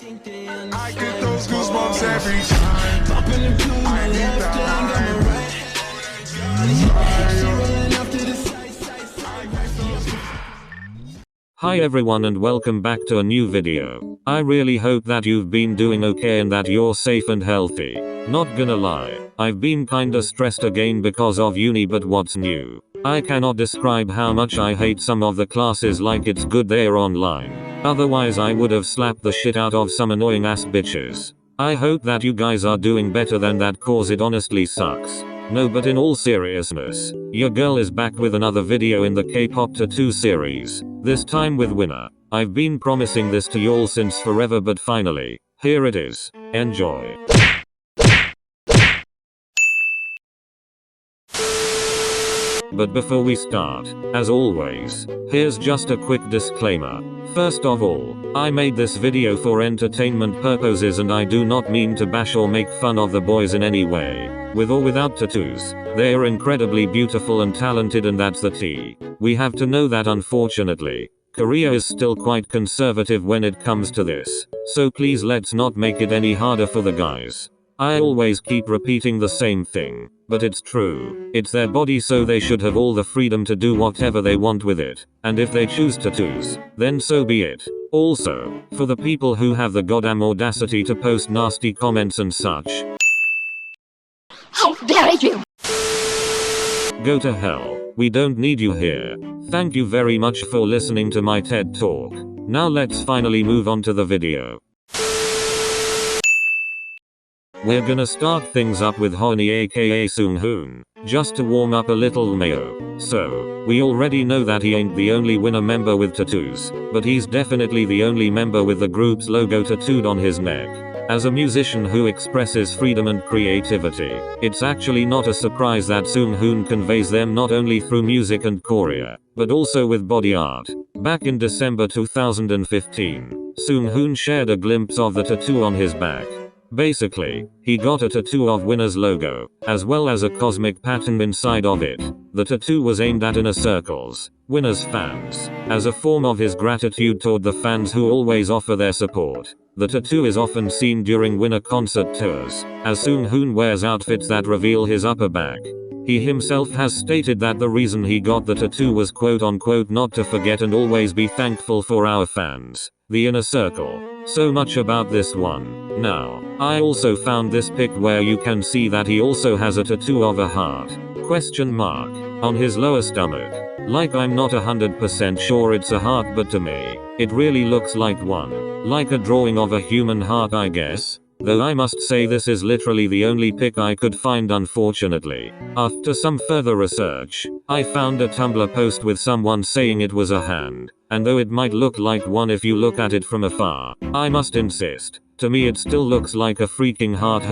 I get those goosebumps every time. Bumping into my left hand, got my right. Hi everyone and welcome back to a new video. I really hope that you've been doing okay and that you're safe and healthy. Not gonna lie, I've been kinda stressed again because of uni, but what's new? I cannot describe how much I hate some of the classes, like it's good they're online. Otherwise I would have slapped the shit out of some annoying ass bitches. I hope that you guys are doing better than that, cause it honestly sucks. No, but in all seriousness, your girl is back with another video in the K-pop tattoo series. This time with 𝐴. I've been promising this to y'all since forever, but finally, here it is. Enjoy. But before we start, as always, here's just a quick disclaimer. First of all, I made this video for entertainment purposes and I do not mean to bash or make fun of the boys in any way. With or without tattoos, they are incredibly beautiful and talented, and that's the tea. We have to know that unfortunately, Korea is still quite conservative when it comes to this. So please let's not make it any harder for the guys. I always keep repeating the same thing, but it's true. It's their body, so they should have all the freedom to do whatever they want with it. And if they choose tattoos, then so be it. Also, for the people who have the goddamn audacity to post nasty comments and such, how dare you! go to hell. We don't need you here. Thank you very much for listening to my TED Talk. Now let's finally move on to the video. We're gonna start things up with ⴛ aka 𝐴, just to warm up a little 𝐴. So, we already know that he ain't the only winner member with tattoos, but he's definitely the only member with the group's logo tattooed on his neck. As a musician who expresses freedom and creativity, it's actually not a surprise that ⴛ conveys them not only through music and choreo, but also with body art. Back in December 2015, ⴛ shared a glimpse of the tattoo on his back. Basically, he got a tattoo of ⴛ's logo, as well as a cosmic pattern inside of it. The tattoo was aimed at inner circles, ⴛ's fans, as a form of his gratitude toward the fans who always offer their support. The tattoo is often seen during ⴛ concert tours, as ⴛ wears outfits that reveal his upper back. He himself has stated that the reason he got the tattoo was quote unquote not to forget and always be thankful for our fans, the inner circle. So much about this one. Now, I also found this pic where you can see that he also has a tattoo of a heart, on his lower stomach. Like, I'm not 100% sure it's a heart, but to me, it really looks like one. Like a drawing of a human heart, I guess. Though I must say this is literally the only pic I could find, unfortunately. After some further research, I found a Tumblr post with someone saying it was a hand. And though it might look like one if you look at it from afar, I must insist, to me it still looks like a freaking heart.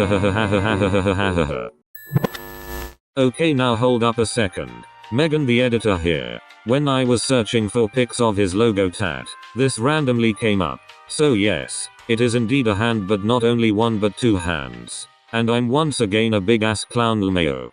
Okay, now hold up a second. Megan the editor here. When I was searching for pics of his logo tat, this randomly came up. So yes, it is indeed a hand, but not only one but two hands. And I'm once again a big ass clown 𝐴.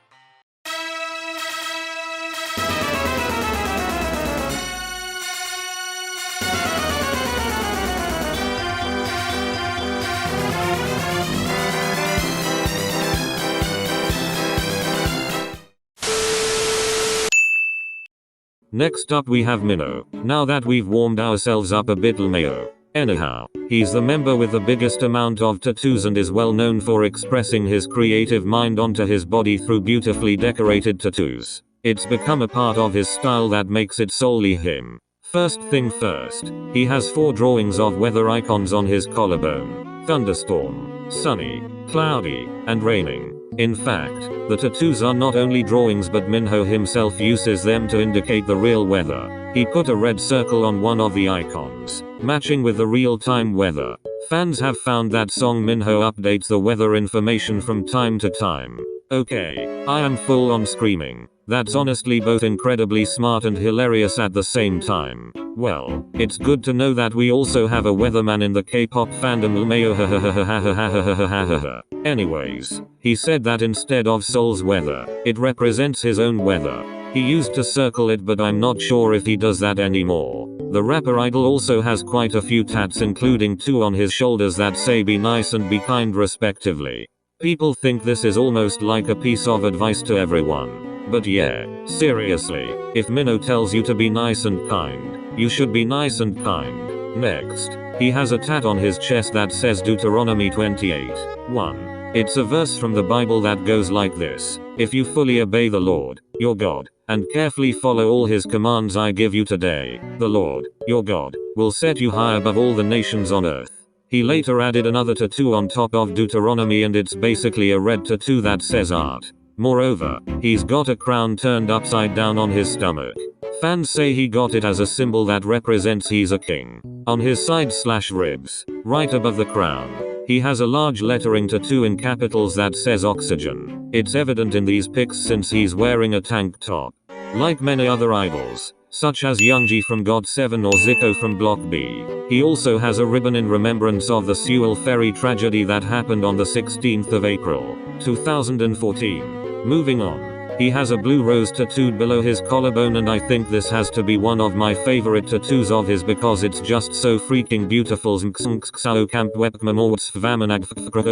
Next up we have ⴛ. Now that we've warmed ourselves up a bit, 𝐴. Anyhow, he's the member with the biggest amount of tattoos and is well known for expressing his creative mind onto his body through beautifully decorated tattoos. It's become a part of his style that makes it solely him. First thing first, he has 4 drawings of weather icons on his collarbone: thunderstorm, sunny, cloudy, and raining. In fact, the tattoos are not only drawings, but ⴛ himself uses them to indicate the real weather. He put a red circle on one of the icons, matching with the real-time weather. Fans have found that ⴛ updates the weather information from time to time. Okay, I am full on screaming. That's honestly both incredibly smart and hilarious at the same time. Well, it's good to know that we also have a weatherman in the K-pop fandom 𝐴. Anyways, he said that instead of Seoul's weather, it represents his own weather. He used to circle it, but I'm not sure if he does that anymore. The rapper Idol also has quite a few tats, including 2 on his shoulders that say be nice and be kind respectively. People think this is almost like a piece of advice to everyone. But yeah, seriously, if Minnow tells you to be nice and kind, you should be nice and kind. Next, he has a tat on his chest that says Deuteronomy 28:1. It's a verse from the Bible that goes like this: if you fully obey the Lord, your God, and carefully follow all his commands I give you today, the Lord, your God, will set you high above all the nations on earth. He later added another tattoo on top of Deuteronomy, and it's basically a red tattoo that says art. Moreover, he's got a crown turned upside down on his stomach. Fans say he got it as a symbol that represents he's a king. On his side/ribs, right above the crown, he has a large lettering tattoo in capitals that says oxygen. It's evident in these pics since he's wearing a tank top. Like many other idols, such as ⴛğᴜ from GOT7 or Zico from Block B, he also has a ribbon in remembrance of the Sewell ferry tragedy that happened on the 16th of April, 2014. Moving on. He has a blue rose tattooed below his collarbone, and I think this has to be one of my favorite tattoos of his because it's just so freaking beautiful.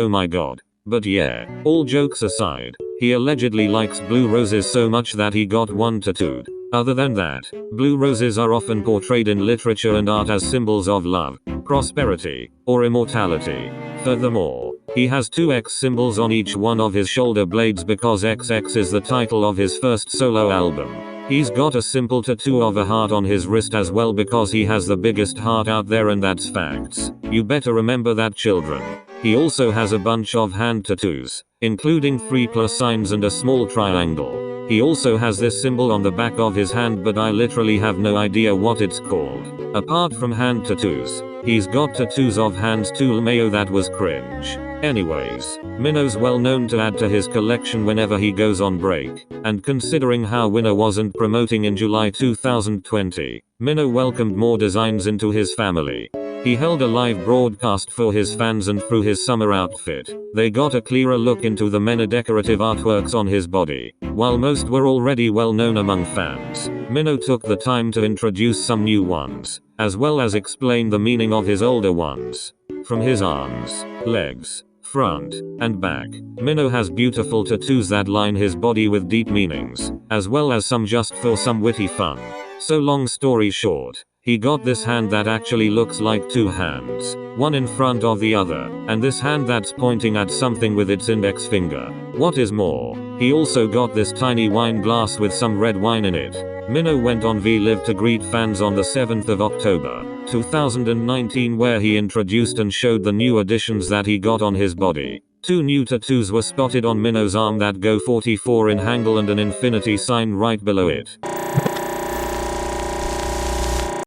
Oh my god. But yeah, all jokes aside, he allegedly likes blue roses so much that he got one tattooed. Other than that, blue roses are often portrayed in literature and art as symbols of love, prosperity, or immortality. Furthermore, he has 2 X symbols on each one of his shoulder blades because XX is the title of his first solo album. He's got a simple tattoo of a heart on his wrist as well because he has the biggest heart out there, and that's facts. You better remember that, children. He also has a bunch of hand tattoos, including 3 plus signs and a small triangle. He also has this symbol on the back of his hand, but I literally have no idea what it's called. Apart from hand tattoos, he's got tattoos of hands too. 𝐴 that was cringe. Anyways, Minnow's well known to add to his collection whenever he goes on break, and considering how Winner wasn't promoting in July 2020, Minnow welcomed more designs into his family. He held a live broadcast for his fans, and through his summer outfit, they got a clearer look into the many decorative artworks on his body. While most were already well known among fans, Minnow took the time to introduce some new ones, as well as explain the meaning of his older ones. From his arms, legs, front, and back, Minnow has beautiful tattoos that line his body with deep meanings, as well as some just for some witty fun. So long story short, he got this hand that actually looks like 2 hands, one in front of the other, and this hand that's pointing at something with its index finger. What is more, he also got this tiny wine glass with some red wine in it. Minnow went on VLive to greet fans on the 7th of October, 2019, where he introduced and showed the new additions that he got on his body. 2 new tattoos were spotted on Minnow's arm that go 44 in ⴛ and an infinity sign right below it.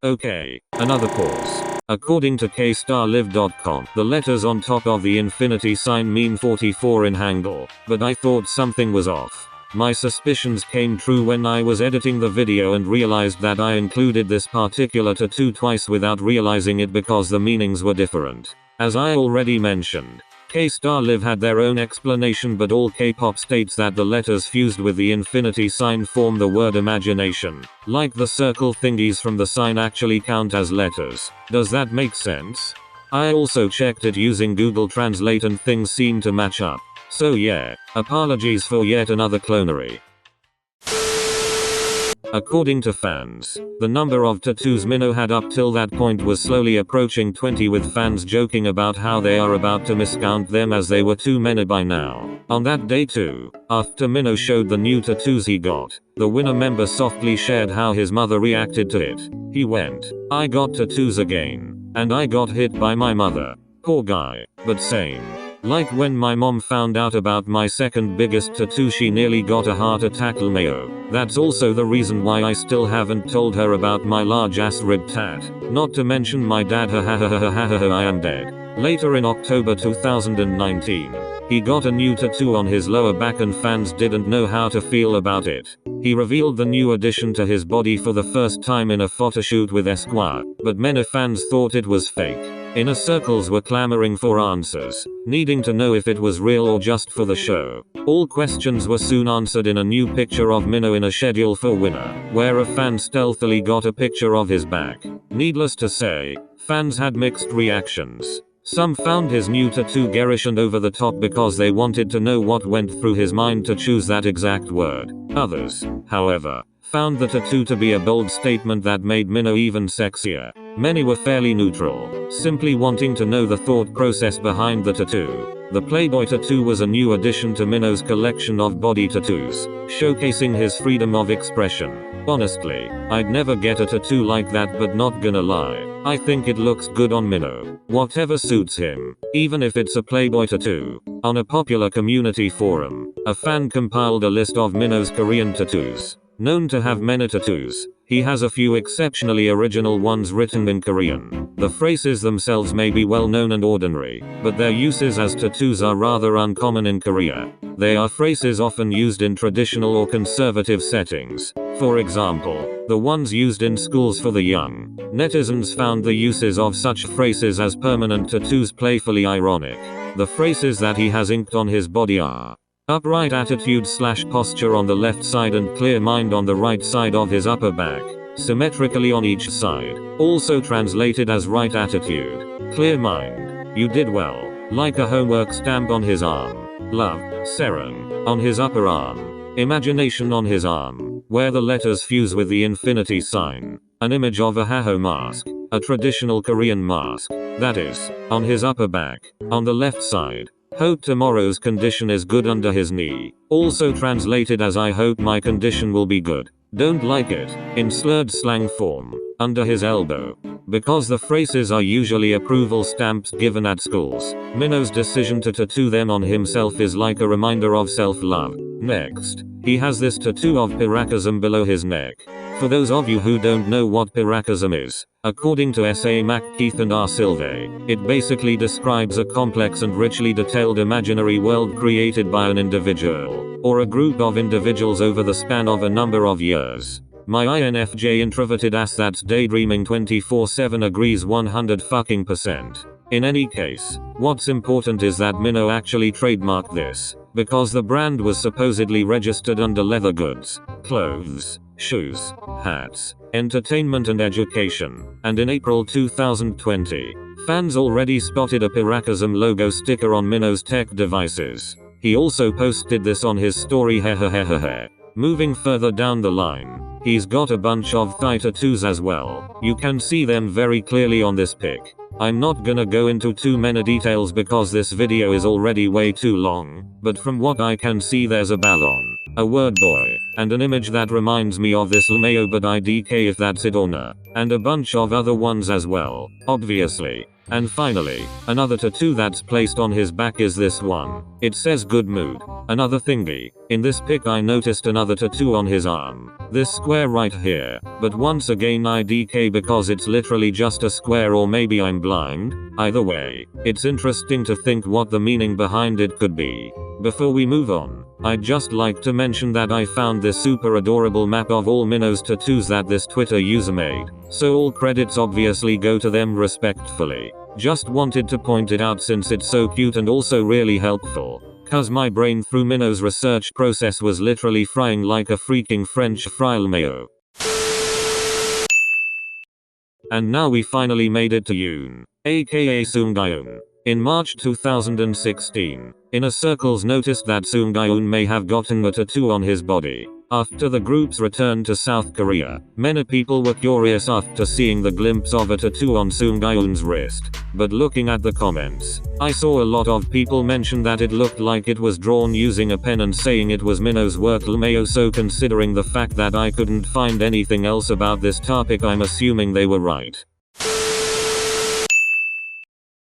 Okay, another pause. According to kstarlive.com, the letters on top of the infinity sign mean 44 in ⴛ, but I thought something was off. My suspicions came true when I was editing the video and realized that I included this particular tattoo twice without realizing it because the meanings were different. As I already mentioned, kstarlive had their own explanation, but all K-pop states that the letters fused with the infinity sign form the word imagination. Like the circle thingies from the sign actually count as letters. Does that make sense? I also checked it using Google Translate and things seem to match up. So yeah, apologies for yet another clonery. According to fans, the number of tattoos Minnow had up till that point was slowly approaching 20, with fans joking about how they are about to miscount them as they were too many by now. On that day too, after Minnow showed the new tattoos he got, the Winner member softly shared how his mother reacted to it. He went, "I got tattoos again. And I got hit by my mother. Poor guy, but same. Like when my mom found out about my second biggest tattoo, she nearly got a heart attack. 𝐴. That's also the reason why I still haven't told her about my large ass rib tat. Not to mention my dad. I am dead." Later in October 2019, he got a new tattoo on his lower back and fans didn't know how to feel about it. He revealed the new addition to his body for the first time in a photoshoot with 𝐴, but many fans thought it was fake. Inner circles were clamoring for answers, needing to know if it was real or just for the show. All questions were soon answered in a new picture of Minho in a schedule for winner, where a fan stealthily got a picture of his back. Needless to say, fans had mixed reactions. Some found his new tattoo garish and over the top because they wanted to know what went through his mind to choose that exact word. Others, however, found the tattoo to be a bold statement that made Minho even sexier. Many were fairly neutral, simply wanting to know the thought process behind the tattoo. The Playboy tattoo was a new addition to Minho's collection of body tattoos, showcasing his freedom of expression. Honestly, I'd never get a tattoo like that, but not gonna lie, I think it looks good on Minho. Whatever suits him, even if it's a Playboy tattoo. On a popular community forum, a fan compiled a list of Minho's Korean tattoos. Known to have many tattoos, he has a few exceptionally original ones written in Korean. The phrases themselves may be well known and ordinary, but their uses as tattoos are rather uncommon in Korea. They are phrases often used in traditional or conservative settings. For example, the ones used in schools for the young. Netizens found the uses of such phrases as permanent tattoos playfully ironic. The phrases that he has inked on his body are upright attitude/posture on the left side and clear mind on the right side of his upper back, symmetrically on each side. Also translated as right attitude, clear mind, you did well, like a homework stamp on his arm. Love, Sarang, on his upper arm. Imagination on his arm, where the letters fuse with the infinity sign. An image of a haho mask, a traditional Korean mask, that is, on his upper back, on the left side. Hope tomorrow's condition is good under his knee. Also translated as I hope my condition will be good. Don't like it, in slurred slang form, under his elbow. Because the phrases are usually approval stamps given at schools, Minho's decision to tattoo them on himself is like a reminder of self-love. Next, he has this tattoo of 𝐴 below his neck. For those of you who don't know what 𝐴 is, according to 𝐒𝐒𝐃 and 𝐅𝐴, it basically describes a complex and richly detailed imaginary world created by an individual, or a group of individuals over the span of a number of years. My INFJ introverted ass that's daydreaming 24/7 agrees 100%. In any case, what's important is that Minho actually trademarked this, because the brand was supposedly registered under leather goods, clothes, shoes, hats, entertainment and education, and in April 2020, fans already spotted a 𝐴 logo sticker on Minho's tech devices. He also posted this on his story hehehehe. Moving further down the line, he's got a bunch of thigh tattoos as well. You can see them very clearly on this pic. I'm not gonna go into too many details because this video is already way too long, but from what I can see there's a ballon, a word boy, and an image that reminds me of this 𝐴 but IDK if that's it or not, and a bunch of other ones as well, obviously. And finally, another tattoo that's placed on his back is this one. It says good mood. Another thingy. In this pic I noticed another tattoo on his arm. This square right here. But once again IDK because it's literally just a square, or maybe I'm blind. Either way, it's interesting to think what the meaning behind it could be. Before we move on, I'd just like to mention that I found this super adorable map of all Minho's tattoos that this Twitter user made, so all credits obviously go to them respectfully. Just wanted to point it out since it's so cute and also really helpful, cause my brain through Minho's research process was literally frying like a freaking French fry mayo. And now we finally made it to Yoon, aka 𝐴. In March 2016, inner circles noticed that 𝐴 may have gotten a tattoo on his body. After the group's return to South Korea, many people were curious after seeing the glimpse of a tattoo on 𝐴's wrist. But looking at the comments, I saw a lot of people mention that it looked like it was drawn using a pen and saying it was Minho's work 𝐴. So considering the fact that I couldn't find anything else about this topic, I'm assuming they were right.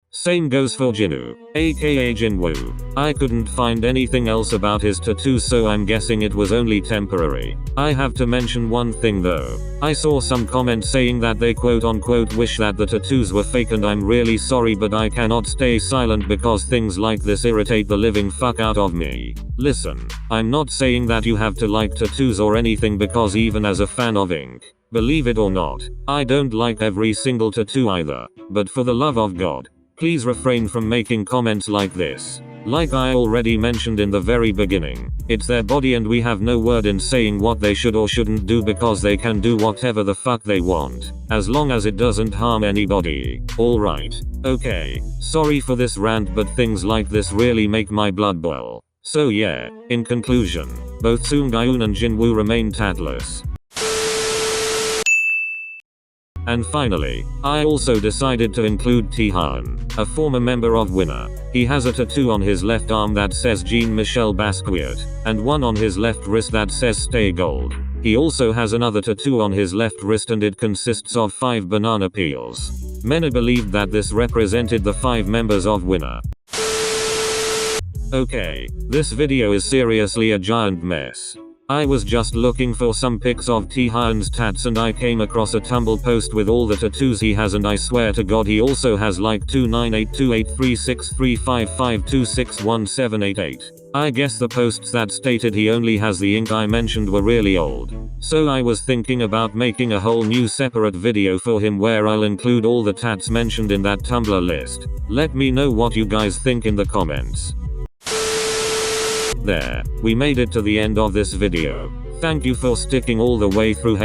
Same goes for Jinwoo, aka Jinwoo. I couldn't find anything else about his tattoos, so I'm guessing it was only temporary. I have to mention one thing though. I saw some comments saying that they quote unquote wish that the tattoos were fake, and I'm really sorry but I cannot stay silent because things like this irritate the living fuck out of me. Listen, I'm not saying that you have to like tattoos or anything, because even as a fan of ink, Believe it or not, I don't like every single tattoo either, but for the love of God, please refrain from making comments like this. Like I already mentioned in the very beginning, it's their body and we have no word in saying what they should or shouldn't do because they can do whatever the fuck they want, as long as it doesn't harm anybody. Alright. Okay. Sorry for this rant, but things like this really make my blood boil. So yeah, in conclusion, both 𝐴𝐶𝐈 and Jinwoo remain tatless. And finally, I also decided to include Taehan, a former member of 𝐴. He has a tattoo on his left arm that says Jean-Michel Basquiat, and one on his left wrist that says Stay Gold. He also has another tattoo on his left wrist and it consists of 5 banana peels. Many believed that this represented the 5 members of 𝐴. Okay, this video is seriously a giant mess. I was just looking for some pics of Taehan's tats and I came across a Tumblr post with all the tattoos he has, and I swear to God he also has like 29828363552617888. I guess the posts that stated he only has the ink I mentioned were really old. So I was thinking about making a whole new separate video for him where I'll include all the tats mentioned in that Tumblr list. Let me know what you guys think in the comments. There, we made it to the end of this video. Thank you for sticking all the way through.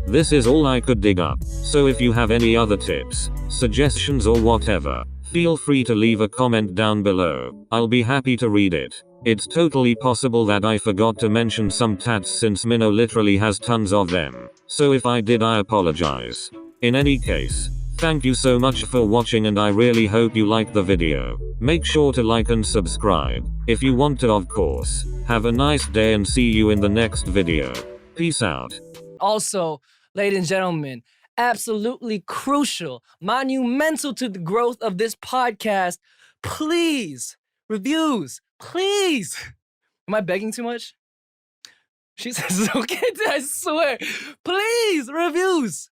This is all I could dig up, so if you have any other tips, suggestions or whatever, feel free to leave a comment down below. I'll be happy to read it. It's totally possible that I forgot to mention some tats since Minho literally has tons of them, so if I did, I apologize. In any case, thank you so much for watching and I really hope you liked the video. Make sure to like and subscribe, if you want to of course. Have a nice day and see you in the next video. Peace out. Also, ladies and gentlemen, absolutely crucial, monumental to the growth of this podcast, please, reviews, please. Am I begging too much? She says it's okay, I swear. Please, reviews.